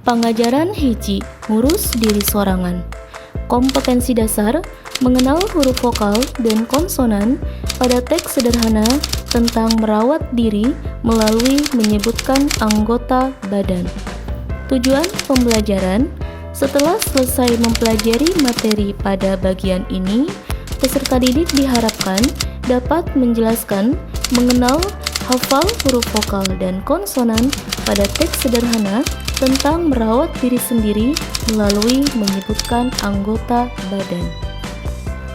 Pengajaran hiji, ngurus diri sorangan. Kompetensi dasar, mengenal huruf vokal dan konsonan pada teks sederhana tentang merawat diri melalui menyebutkan anggota badan. Tujuan pembelajaran, setelah selesai mempelajari materi pada bagian ini, peserta didik diharapkan dapat menjelaskan, mengenal, hafal huruf vokal dan konsonan pada teks sederhana tentang merawat diri sendiri melalui menyebutkan anggota badan.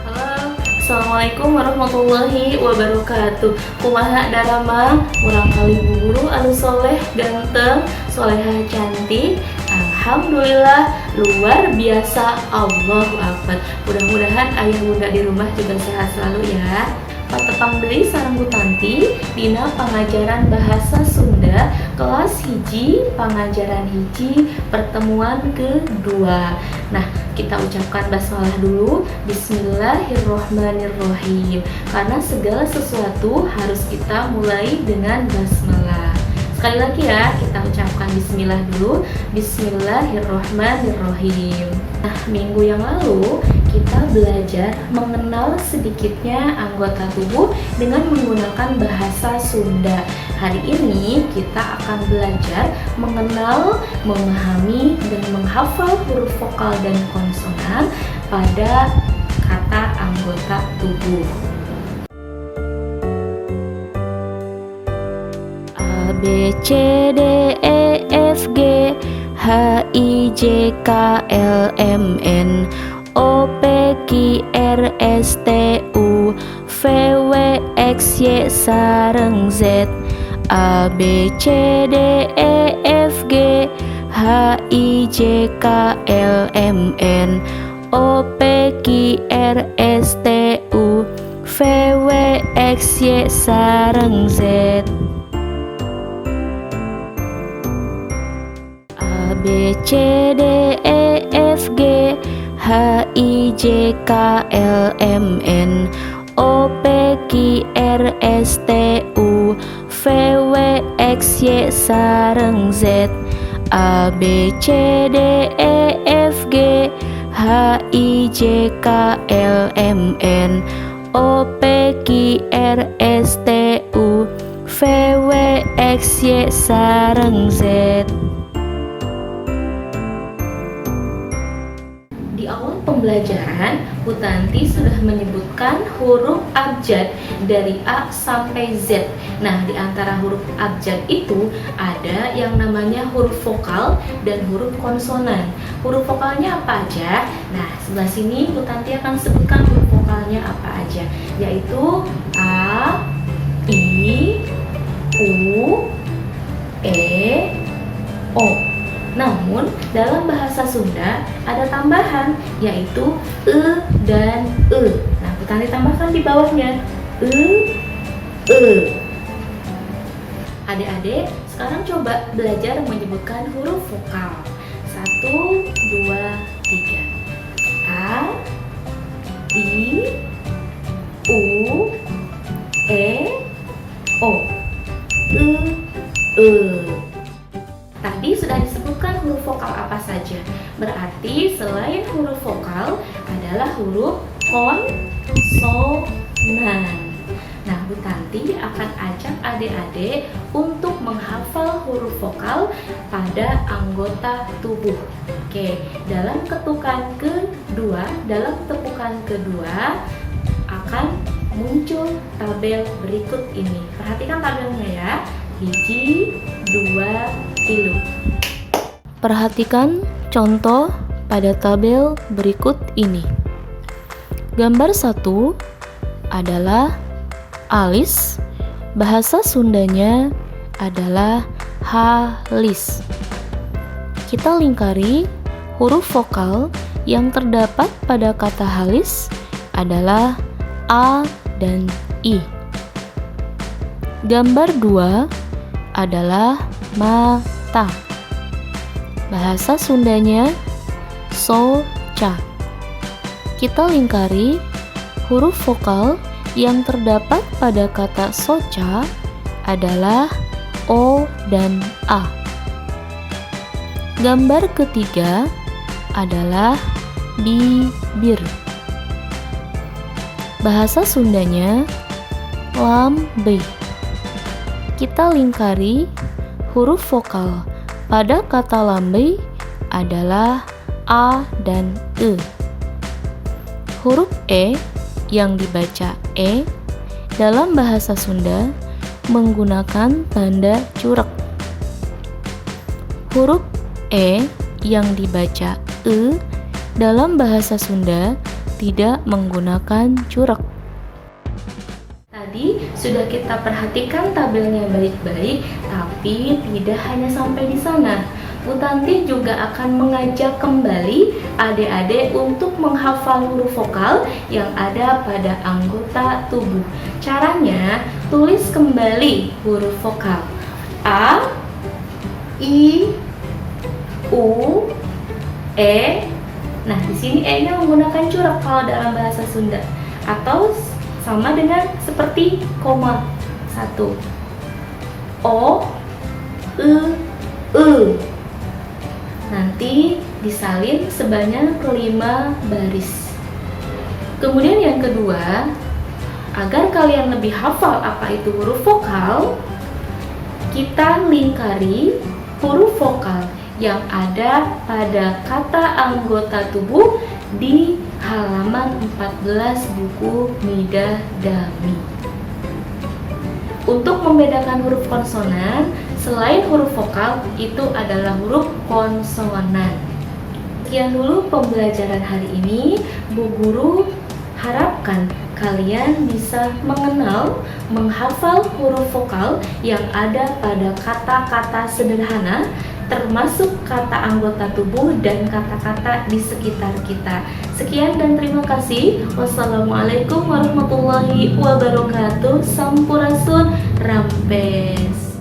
Halo, Assalamualaikum warahmatullahi wabarakatuh. Kumaha darama, urang kali bu guru anu soleh, ganteng, soleha cantik. Alhamdulillah, luar biasa, Allahu Akbar. Mudah-mudahan ayah bunda di rumah juga sehat selalu ya. Patepang deui sareng Bu Tanti dina pengajaran bahasa Sunda kelas hiji, pengajaran hiji, pertemuan kedua. Nah, kita ucapkan basmalah dulu. Bismillahirrohmanirrohim. Karena segala sesuatu harus kita mulai dengan basmalah. Sekali lagi ya, kita ucapkan bismillah dulu. Bismillahirrohmanirrohim. Nah, minggu yang lalu kita belajar mengenal sedikitnya anggota tubuh dengan menggunakan bahasa Sunda. Hari ini kita akan belajar mengenal, memahami, dan menghafal huruf vokal dan konsonan pada kata anggota tubuh. A, B, C, D, E, F, G, H, I, J, K, L, M, N, O, P, Q, R, S, T, U, V, W, X, Y, sareng Z. A, B, C, D, E, F, G, H, I, J, K, L, M, N, O, P, Q, R, S, T, U, V, W, X, Y, sareng Z. A, B, C, D, E, F, G, H, I, J, K, L, M, N, O, P, Q, R, S, T, U, V, W, X, Y, sareng Z. A, B, C, D, E, F, G, H, I, J, K, L, M, N, O, P, Q, R, S, T, U, V, W, X, Y, sareng Z. Di awal pembelajaran, Bu Tanti sudah menyebutkan huruf abjad dari A sampai Z. Nah, di antara huruf abjad itu ada yang namanya huruf vokal dan huruf konsonan. Huruf vokalnya apa aja? Nah, sebelah sini Bu Tanti akan sebutkan huruf vokalnya apa aja, yaitu A, I, U, E, O. Namun, dalam bahasa Sunda ada tambahan, yaitu e dan e. Nah, Bu Tanti tambahkan di bawahnya e. Adik-adik, sekarang coba belajar menyebutkan huruf vokal. 1, 2, 3. A, I, U, E, O. Tadi sudah disebutkan huruf vokal apa saja. Berarti selain huruf vokal adalah huruf konsonan. Nah, Bu Tanti akan ajak adik-adik untuk menghafal huruf vokal pada anggota tubuh. Oke, dalam tepukan kedua akan muncul tabel berikut ini. Perhatikan tabelnya ya. Hiji, 2, 3. Perhatikan contoh pada tabel berikut ini. Gambar 1 adalah alis. Bahasa Sundanya adalah halis. Kita lingkari huruf vokal yang terdapat pada kata halis adalah A dan I. Gambar 2 adalah mata. Bahasa Sundanya soca. Kita lingkari huruf vokal yang terdapat pada kata soca adalah O dan A. Gambar ketiga adalah bibir. Bahasa Sundanya lambe. Kita lingkari huruf vokal pada kata lambe adalah A dan E. Huruf E yang dibaca E dalam bahasa Sunda menggunakan tanda curek. Huruf E yang dibaca E dalam bahasa Sunda tidak menggunakan curek. Tadi sudah kita perhatikan tabelnya baik-baik, tapi tidak hanya sampai di sana. Bu Tanti juga akan mengajak kembali adik-adik untuk menghafal huruf vokal yang ada pada anggota tubuh. Caranya, tulis kembali huruf vokal A, I, U, E. Nah, di sini E-nya menggunakan curek kalau dalam bahasa Sunda, atau sama dengan seperti koma 1. O, E. Nanti disalin sebanyak 5 baris. Kemudian yang kedua, agar kalian lebih hafal apa itu huruf vokal, kita lingkari huruf vokal yang ada pada kata anggota tubuh di halaman 14 buku Midah Dami. Untuk membedakan huruf konsonan, selain huruf vokal, itu adalah huruf konsonan. Sekian dulu pembelajaran hari ini. Bu Guru harapkan kalian bisa mengenal, menghafal huruf vokal yang ada pada kata-kata sederhana, termasuk kata anggota tubuh dan kata-kata di sekitar kita. Sekian dan terima kasih. Wassalamualaikum warahmatullahi wabarakatuh. Sampurasun Rampes.